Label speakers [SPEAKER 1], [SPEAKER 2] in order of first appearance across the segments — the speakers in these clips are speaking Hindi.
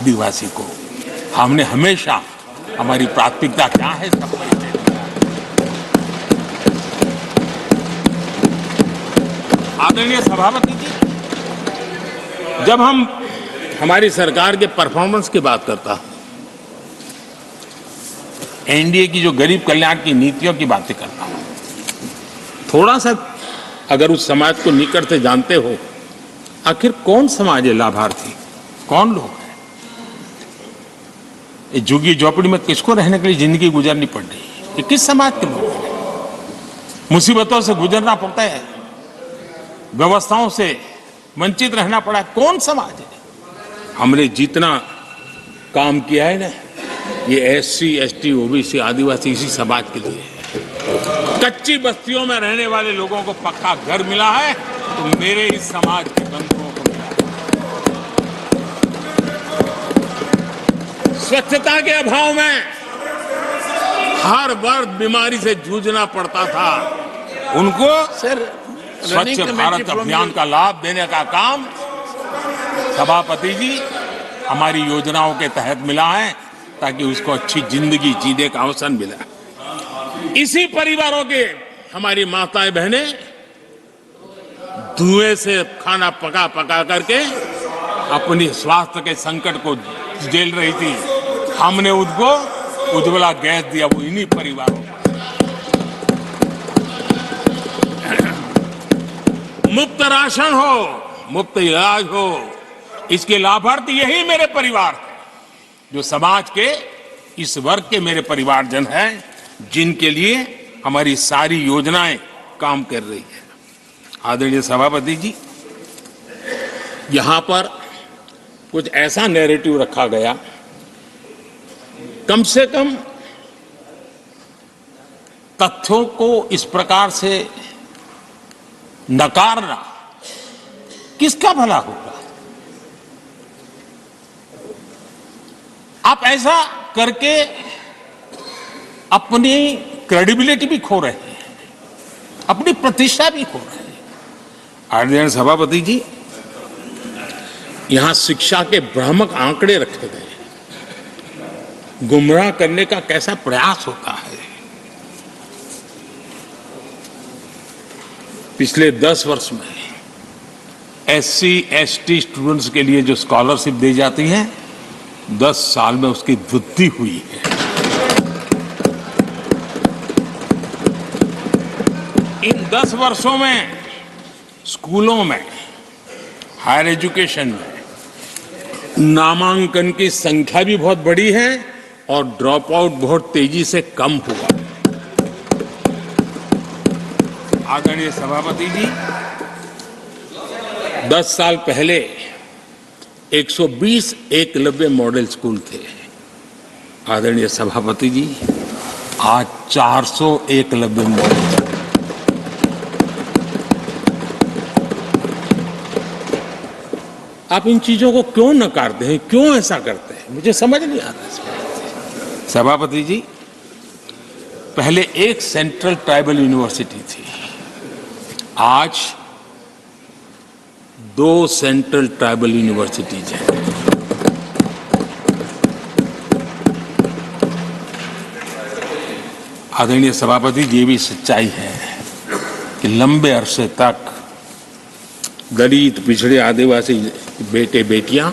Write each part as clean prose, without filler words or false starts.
[SPEAKER 1] आदिवासी को हमने हमेशा हमारी प्राथमिकता क्या है सब परिचय दिया है। आदरणीय सभापति जी, जब हम हमारी सरकार के परफॉर्मेंस की बात करता हूं, एनडीए की जो गरीब कल्याण की नीतियों की बातें करता हूं, थोड़ा सा अगर उस समाज को निकट से जानते हो, आखिर कौन समाज है लाभार्थी, कौन लोग हैं? ये झुग्गी झोपड़ी में किसको रहने के लिए जिंदगी गुजरनी पड़ रही है? ये किस समाज के लोग हैं? मुसीबतों से गुजरना पड़ता है, व्यवस्थाओं से वंचित रहना पड़ा है, कौन समाज है? हमने जितना काम किया है ना, ये एससी, एसटी, ओबीसी, आदिवासी इसी समाज के लिए है। कच्ची बस्तियों में रहने वाले लोगों को पक्का घर मिला है तो मेरे इस समाज के बंधुओं को मिला है। स्वच्छता के अभाव में हर वर्ग बीमारी से जूझना पड़ता था, उनको स्वच्छ भारत अभियान का लाभ देने का काम सभापति जी हमारी योजनाओं के तहत मिला है, ताकि उसको अच्छी जिंदगी जीने का अवसर मिला। इसी परिवारों के हमारी माताएं बहनें धुएं से खाना पका पका करके अपनी स्वास्थ्य के संकट को झेल रही थी, हमने उनको उज्ज्वला गैस दिया, वो इन्हीं परिवारों को। मुफ्त राशन हो, मुफ्त इलाज हो, इसके लाभार्थी यही मेरे परिवार हैं, जो समाज के इस वर्ग के मेरे परिवारजन हैं, जिनके लिए हमारी सारी योजनाएं काम कर रही है। आदरणीय सभापति जी, यहां पर कुछ ऐसा नैरेटिव रखा गया, कम से कम तथ्यों को इस प्रकार से नकारना किसका भला होगा? आप ऐसा करके अपनी क्रेडिबिलिटी भी खो रहे हैं, अपनी प्रतिष्ठा भी खो रहे हैं। आदरणीय सभापति जी, यहां शिक्षा के भ्रामक आंकड़े रखे गए, गुमराह करने का कैसा प्रयास होता है। पिछले 10 वर्ष में एससी, एसटी स्टूडेंट्स के लिए जो स्कॉलरशिप दी जाती है, 10 साल में उसकी वृद्धि हुई है। इन 10 वर्षों में स्कूलों में, हायर एजुकेशन में नामांकन की संख्या भी बहुत बढ़ी है और ड्रॉप आउट बहुत तेजी से कम हुआ। आदरणीय सभापति जी, 10 साल पहले 120 एकलव्य मॉडल स्कूल थे। आदरणीय सभापति जी, आज 400 एकलव्य मॉडल। आप इन चीजों को क्यों नकारते हैं, क्यों ऐसा करते हैं, मुझे समझ नहीं आता। सभापति जी, पहले एक सेंट्रल ट्राइबल यूनिवर्सिटी थी, आज 2 सेंट्रल ट्राइबल यूनिवर्सिटीज हैं। आदरणीय सभापति जी, ये भी सच्चाई है कि लंबे अरसे तक दलित, पिछड़े, आदिवासी बेटे बेटियां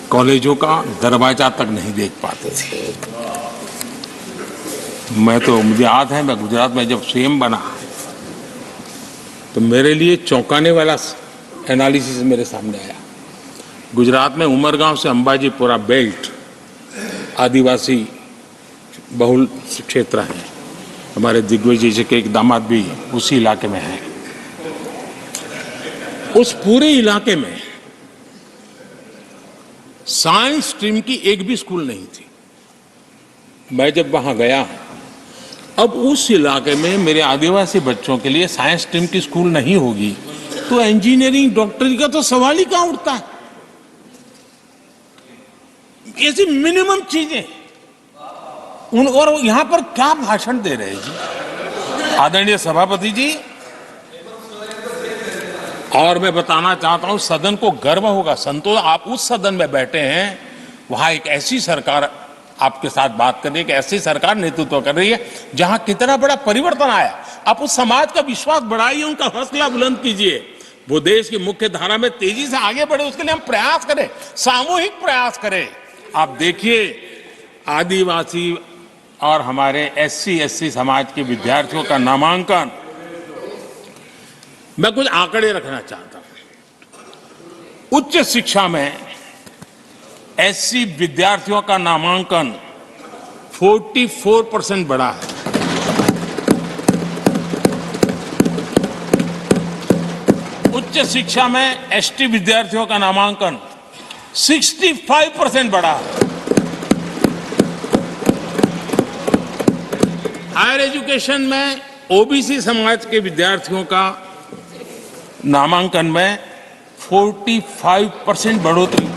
[SPEAKER 1] कॉलेजों का दरवाजा तक नहीं देख पाते थे। मुझे याद है, मैं गुजरात में जब सीएम बना तो मेरे लिए चौंकाने वाला एनालिसिस मेरे सामने आया। गुजरात में उमरगांव से अंबाजीपुरा बेल्ट आदिवासी बहुल क्षेत्र है। हमारे दिग्विजय जी के एक दामाद भी उसी इलाके में है। उस पूरे इलाके में साइंस स्ट्रीम की एक भी स्कूल नहीं थी। मैं जब वहां गया, अब उस इलाके में मेरे आदिवासी बच्चों के लिए साइंस स्ट्रीम की स्कूल नहीं होगी तो इंजीनियरिंग, डॉक्टरी का तो सवाल ही कहां उठता है। ऐसी मिनिमम चीजें और यहां पर क्या भाषण दे रहे हैं जी। आदरणीय सभापति जी, और मैं बताना चाहता हूं, सदन को गर्व होगा, संतोष, आप उस सदन में बैठे हैं, वहां एक ऐसी सरकार आपके साथ बात कर रही है, कि ऐसी सरकार नेतृत्व कर रही है जहां कितना बड़ा परिवर्तन आया। आप उस समाज का विश्वास बढ़ाइए, उनका हौसला बुलंद कीजिए, वो देश की मुख्य धारा में तेजी से आगे बढ़े, उसके लिए हम प्रयास करें, सामूहिक प्रयास करें। आप देखिए, आदिवासी और हमारे SC/ST समाज के विद्यार्थियों का नामांकन, मैं कुछ आंकड़े रखना चाहता हूं। उच्च शिक्षा में SC विद्यार्थियों का नामांकन 44% बढ़ा है। उच्च शिक्षा में ST विद्यार्थियों का नामांकन 65% बढ़ा है। हायर एजुकेशन में OBC समाज के विद्यार्थियों का नामांकन में 45% बढ़ोतरी।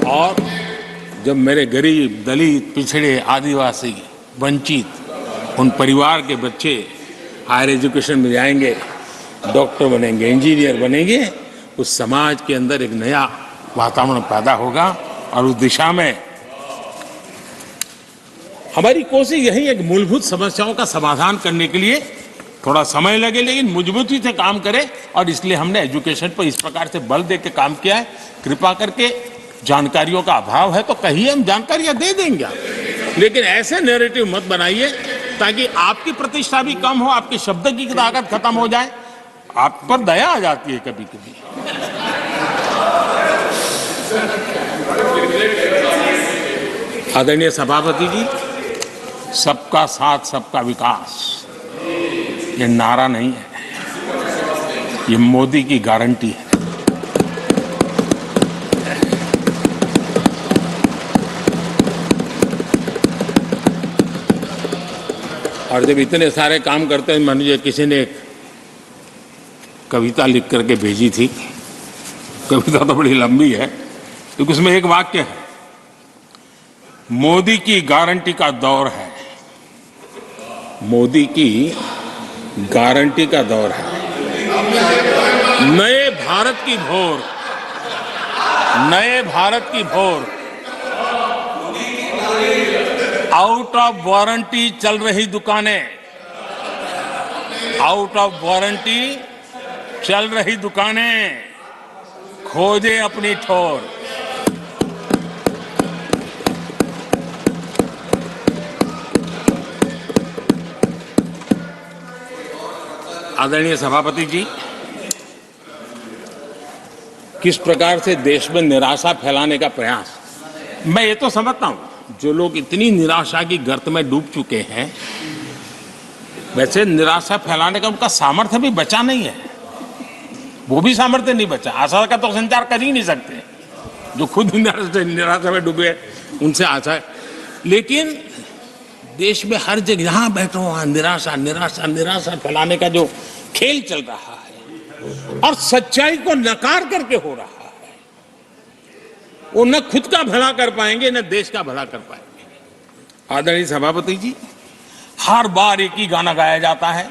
[SPEAKER 1] और जब मेरे गरीब, दलित, पिछड़े, आदिवासी, वंचित उन परिवार के बच्चे हायर एजुकेशन में जाएंगे, डॉक्टर बनेंगे, इंजीनियर बनेंगे, उस समाज के अंदर एक नया वातावरण पैदा होगा। और उस दिशा में हमारी कोशिश यही है कि मूलभूत समस्याओं का समाधान करने के लिए थोड़ा समय लगे, लेकिन मजबूती से काम करें। और इसलिए हमने एजुकेशन पर इस प्रकार से बल दे के काम किया है। कृपा करके, जानकारियों का अभाव है तो कहिए, हम जानकारियां दे देंगे, लेकिन ऐसे नैरेटिव मत बनाइए ताकि आपकी प्रतिष्ठा भी कम हो, आपके शब्द की ताकत खत्म हो जाए। आप पर दया आ जाती है कभी कभी। आदरणीय सभापति जी, सबका साथ सबका विकास ये नारा नहीं है, ये मोदी की गारंटी है। और जब इतने सारे काम करते हैं, मान लीजिए किसी ने एक कविता लिख करके भेजी थी, कविता तो बड़ी लंबी है, तो उसमें एक वाक्य है, मोदी की गारंटी का दौर है, मोदी की गारंटी का दौर है, नए भारत की भोर, नए भारत की भोर, आउट ऑफ वारंटी चल रही दुकानें, आउट ऑफ वारंटी चल रही दुकानें, खोजे अपनी ठोर। आदरणीय सभापति जी, किस प्रकार से देश में निराशा फैलाने का प्रयास, मैं ये तो समझता हूं, जो लोग इतनी निराशा की गर्त में डूब चुके हैं, वैसे निराशा फैलाने का उनका सामर्थ्य भी बचा नहीं है, वो भी सामर्थ्य नहीं बचा। आशा का तो संचार कर ही नहीं सकते, जो खुद निराशा में डूबे उनसे आशा है। लेकिन देश में हर जगह जहां बैठो वहां निराशा निराशा निराशा फैलाने का जो खेल चल रहा है और सच्चाई को नकार करके हो रहा है, वो न खुद का भला कर पाएंगे न देश का भला कर पाएंगे। आदरणीय सभापति जी, हर बार एक ही गाना गाया जाता है,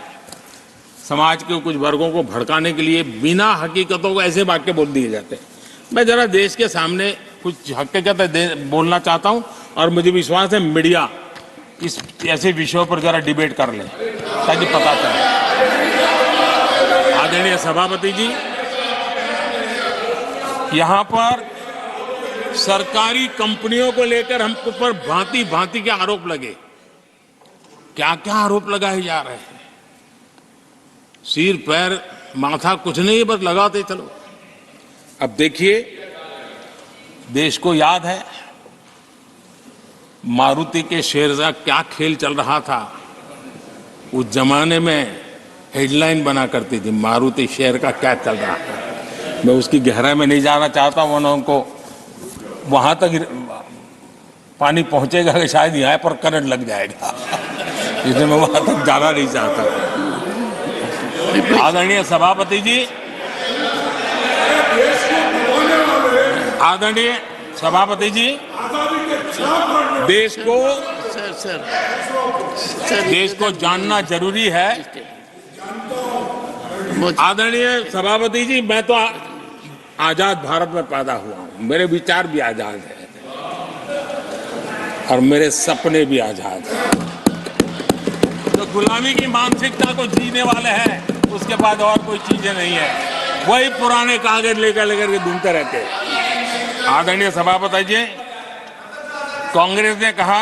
[SPEAKER 1] समाज के कुछ वर्गों को भड़काने के लिए बिना हकीकतों को ऐसे वाक्य बोल दिए जाते हैं। मैं जरा देश के सामने कुछ हकीकतें बोलना चाहता हूं और मुझे विश्वास है मीडिया इस ऐसे विषयों पर जरा डिबेट कर ले ताकि पता चले। आदरणीय सभापति जी, यहां पर सरकारी कंपनियों को लेकर हम ऊपर भांति भांति के आरोप लगे, क्या क्या आरोप लगाए जा रहे हैं, सिर पैर माथा कुछ नहीं, बस लगाते चलो। अब देखिए, देश को याद है मारुति के शेयर का क्या खेल चल रहा था। उस जमाने में हेडलाइन बना करती थी, मारुति शेयर का क्या चल रहा था। मैं उसकी गहराई में नहीं जाना चाहता, वरना उनको वहां तक पानी पहुंचेगा कि शायद यहाँ पर करंट लग जाएगा, इसलिए मैं वहां तक जाना नहीं चाहता। आदरणीय सभापति जी, आदरणीय सभापति जी, देश को जानना जरूरी है आदरणीय सभापति जी, मैं तो आजाद भारत में पैदा हुआ हूं, मेरे विचार भी आजाद है और मेरे सपने भी आजाद हैं। तो गुलामी की मानसिकता को जीने वाले हैं, उसके बाद और कोई चीजें नहीं है, वही पुराने कागज लेकर के घूमते रहते हैं। आदरणीय सभापति जी, कांग्रेस ने कहा